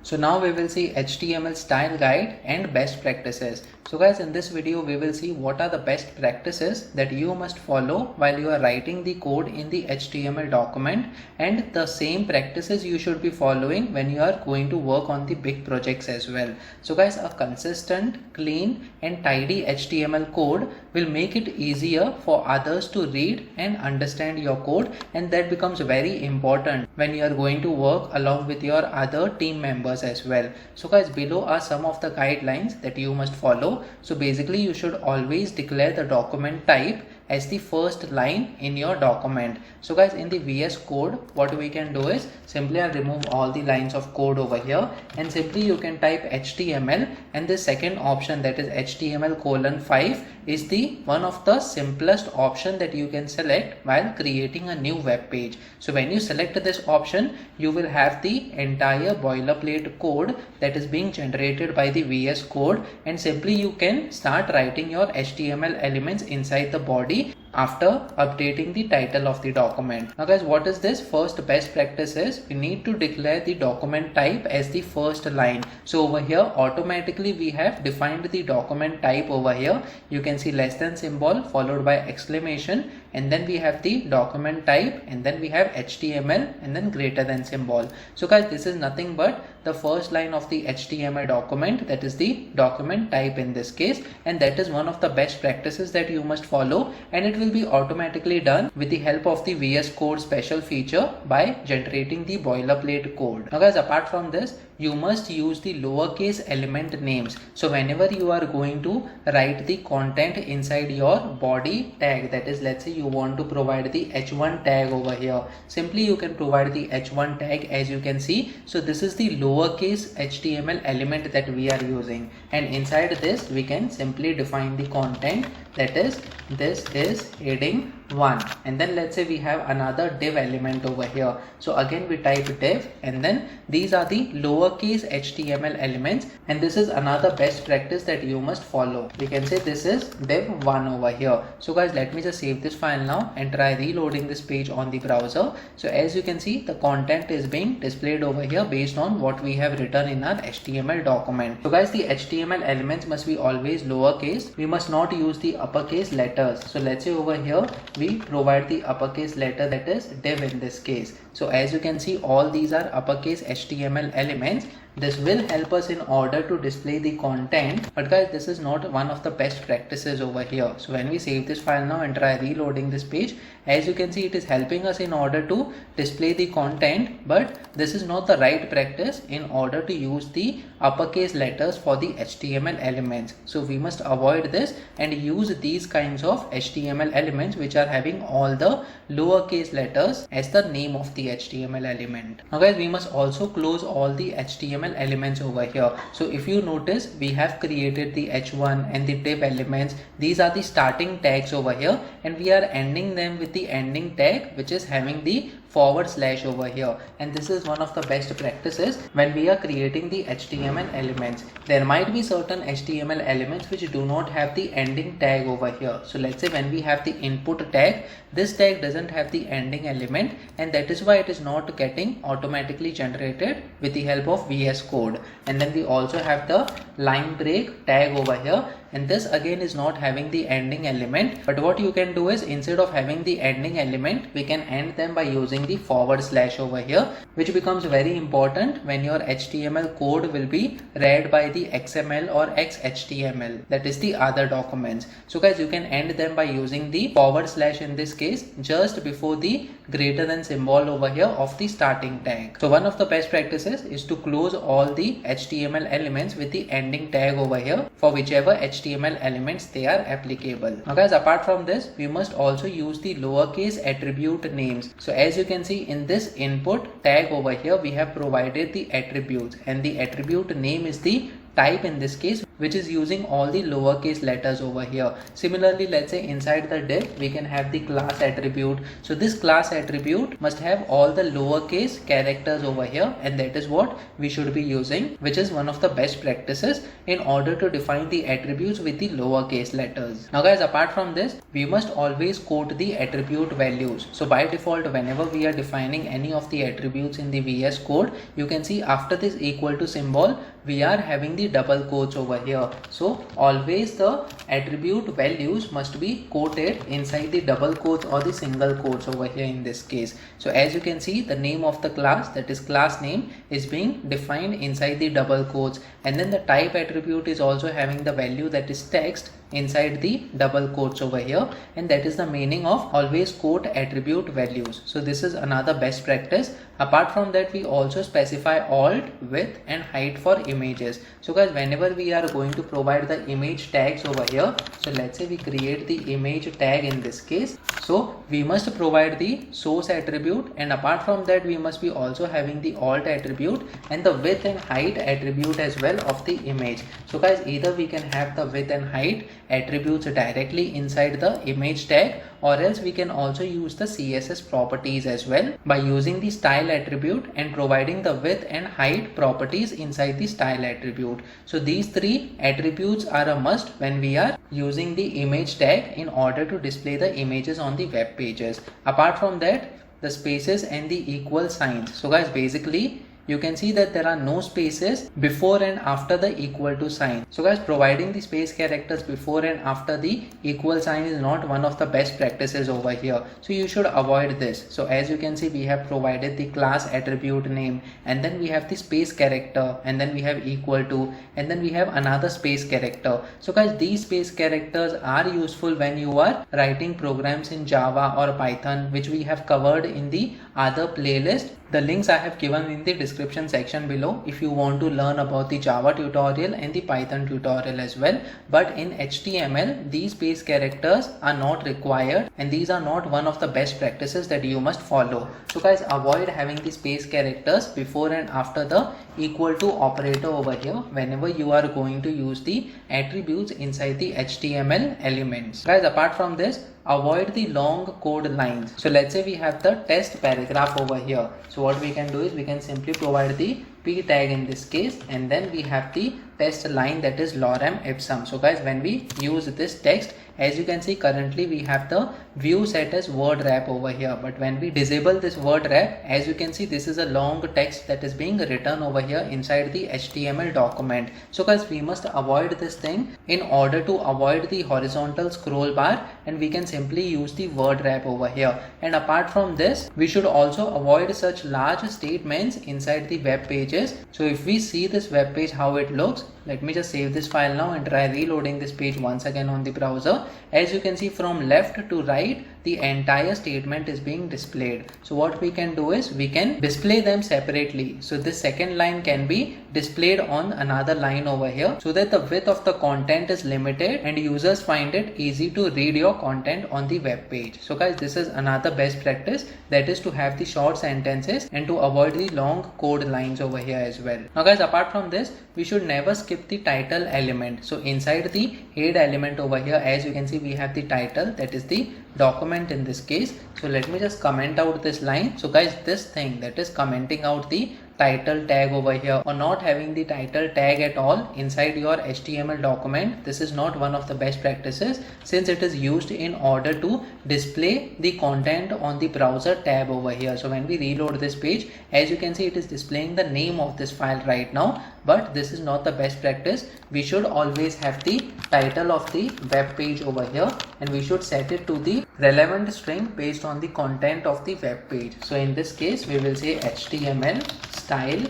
So now we will see HTML style guide and best practices. So guys, in this video we will see what are the best practices that you must follow while you are writing the code in the HTML document, and the same practices you should be following when you are going to work on the big projects as well. So guys, a consistent, clean and tidy HTML code will make it easier for others to read and understand your code, and that becomes very important when you are going to work along with your other team members as well. So guys, below are some of the guidelines that you must follow. So basically you should always declare the document type as the first line in your document. So guys, in the VS Code, what we can do is simply I'll remove all the lines of code over here, and simply you can type HTML, and the second option, that is HTML:5, is the one of the simplest option that you can select while creating a new web page. So when you select this option, you will have the entire boilerplate code that is being generated by the VS Code, and simply you can start writing your HTML elements inside the body after updating the title of the document. Now guys, what is this? First best practice is we need to declare the document type as the first line. So over here automatically we have defined the document type over here. You can see less than symbol followed by exclamation, and then we have the document type, and then we have HTML, and then greater than symbol. So guys, this is nothing but the first line of the HTML document, that is the document type in this case, and that is one of the best practices that you must follow, and it will be automatically done with the help of the VS Code special feature by generating the boilerplate code. Now guys, apart from this, you must use the lowercase element names. So whenever you are going to write the content inside your body tag, that is, let's say you want to provide the h1 tag over here, simply you can provide the h1 tag as you can see. So this is the lowercase HTML element that we are using, and inside this we can simply define the content, that is, this is heading 1, and then let's say we have another div element over here. So again we type div, and then these are the lowercase HTML elements, and this is another best practice that you must follow. We can say this is div 1 over here. So guys, let me just save this file now and try reloading this page on the browser. So as you can see, the content is being displayed over here based on what we have written in our HTML document. So guys, the HTML elements must be always lowercase. We must not use the uppercase letters. So let's say over here we provide the uppercase letter, that is div in this case. So as you can see, all these are uppercase HTML elements. This will help us in order to display the content, but guys, this is not one of the best practices over here. So when we save this file now and try reloading this page, as you can see, it is helping us in order to display the content, but this is not the right practice in order to use the uppercase letters for the HTML elements. So we must avoid this and use these kinds of HTML elements which are having all the lowercase letters as the name of the HTML element. Now guys, we must also close all the HTML elements over here. So if you notice, we have created the h1 and the div elements. These are the starting tags over here, and we are ending them with the ending tag which is having the / over here, and this is one of the best practices when we are creating the HTML elements. There might be certain HTML elements which do not have the ending tag over here. So let's say when we have the input tag, this tag doesn't have the ending element, and that is why it is not getting automatically generated with the help of VS Code. And then we also have the line break tag over here, and this again is not having the ending element, but what you can do is instead of having the ending element, we can end them by using the / over here, which becomes very important when your HTML code will be read by the XML or XHTML, that is the other documents. So guys, you can end them by using the / in this case just before the greater than symbol over here of the starting tag. So one of the best practices is to close all the HTML elements with the ending tag over here for whichever HTML elements they are applicable. Now guys, apart from this, we must also use the lowercase attribute names. So as you can see in this input tag over here, we have provided the attributes, and the attribute name is the type in this case, which is using all the lowercase letters over here. Similarly, let's say inside the div we can have the class attribute. So this class attribute must have all the lowercase characters over here, and that is what we should be using, which is one of the best practices in order to define the attributes with the lowercase letters. Now guys, apart from this, we must always quote the attribute values. So by default, whenever we are defining any of the attributes in the VS Code, you can see after this equal to symbol we are having the double quotes over here. So always the attribute values must be quoted inside the double quotes or the single quotes over here in this case. So as you can see, the name of the class, that is class name, is being defined inside the double quotes, and then the type attribute is also having the value, that is text, inside the double quotes over here, and that is the meaning of always quote attribute values. So this is another best practice. Apart from that, we also specify alt, width and height for images. So guys, whenever we are going to provide the image tags over here, so let's say we create the image tag in this case, so we must provide the source attribute, and apart from that we must be also having the alt attribute and the width and height attribute as well of the image. So guys, either we can have the width and height attributes directly inside the image tag, or else we can also use the CSS properties as well by using the style attribute and providing the width and height properties inside the style attribute. So these three attributes are a must when we are using the image tag in order to display the images on the web pages. Apart from that, the spaces and the equal signs. So guys, basically you can see that there are no spaces before and after the equal to sign. So guys, providing the space characters before and after the equal sign is not one of the best practices over here. So you should avoid this. So as you can see, we have provided the class attribute name, and then we have the space character, and then we have equal to, and then we have another space character. So guys, these space characters are useful when you are writing programs in Java or Python, which we have covered in the other playlist. The links I have given in the description section below if you want to learn about the Java tutorial and the Python tutorial as well. But in HTML, these space characters are not required, and these are not one of the best practices that you must follow. So guys, avoid having the space characters before and after the equal to operator over here whenever you are going to use the attributes inside the HTML elements. Guys, apart from this, avoid the long code lines. So let's say we have the test paragraph over here. So what we can do is we can simply provide the p tag in this case, and then we have the test line, that is lorem ipsum. So guys, when we use this text, as you can see, currently we have the view set as word wrap over here, but when we disable this word wrap, as you can see, this is a long text that is being written over here inside the HTML document. So guys, we must avoid this thing in order to avoid the horizontal scroll bar, and we can simply use the word wrap over here. And apart from this, we should also avoid such large statements inside the web pages. So if we see this web page how it looks, let me just save this file now and try reloading this page once again on the browser. As you can see, from left to right, the entire statement is being displayed. So what we can do is we can display them separately. So this second line can be displayed on another line over here, so that the width of the content is limited and users find it easy to read your content on the web page. So guys, this is another best practice, that is to have the short sentences and to avoid the long code lines over here as well. Now guys, apart from this, we should never skip the title element. So inside the head element over here, as you can see, we have the title, that is the document in this case. So let me just comment out this line. So guys, this thing, that is commenting out the title tag over here, or not having the title tag at all inside your HTML document, this is not one of the best practices, since it is used in order to display the content on the browser tab over here. So when we reload this page, as you can see, it is displaying the name of this file right now, but this is not the best practice. We should always have the title of the web page over here, and we should set it to the relevant string based on the content of the web page. So in this case, we will say HTML style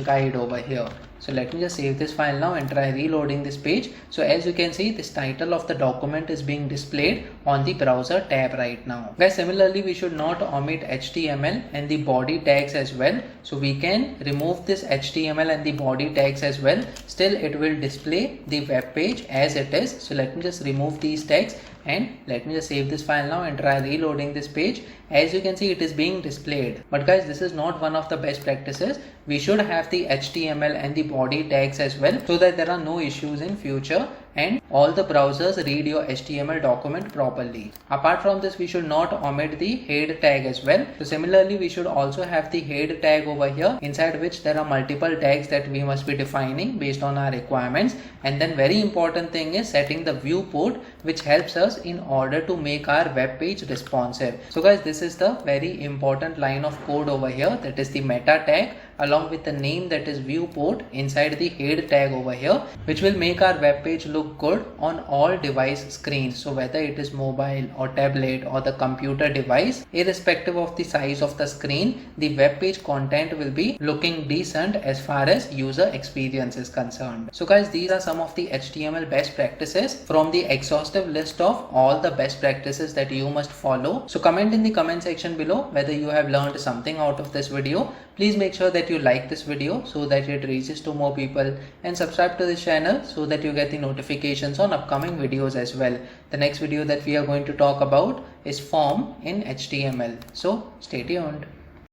guide over here. So let me just save this file now and try reloading this page. So as you can see, this title of the document is being displayed on the browser tab right now. Guys, similarly, we should not omit HTML and the body tags as well. So we can remove this HTML and the body tags as well. Still, it will display the web page as it is. So let me just remove these tags and let me just save this file now and try reloading this page. As you can see, it is being displayed. But guys, this is not one of the best practices. We should have the HTML and the body tags as well, so that there are no issues in future and all the browsers read your HTML document properly. Apart from this, we should not omit the head tag as well. So similarly, we should also have the head tag over here, inside which there are multiple tags that we must be defining based on our requirements. And then very important thing is setting the viewport, which helps us in order to make our web page responsive. So guys, this is the very important line of code over here, that is the meta tag along with the name, that is viewport, inside the head tag over here, which will make our web page look good on all device screens. So whether it is mobile or tablet or the computer device, irrespective of the size of the screen, the web page content will be looking decent as far as user experience is concerned. So guys, these are some of the HTML best practices from the exhaustive list of all the best practices that you must follow. So comment in the comment section below whether you have learned something out of this video. Please make sure that you like this video so that it reaches to more people, and subscribe to this channel so that you get the notifications on upcoming videos as well. The next video that we are going to talk about is form in HTML. So stay tuned.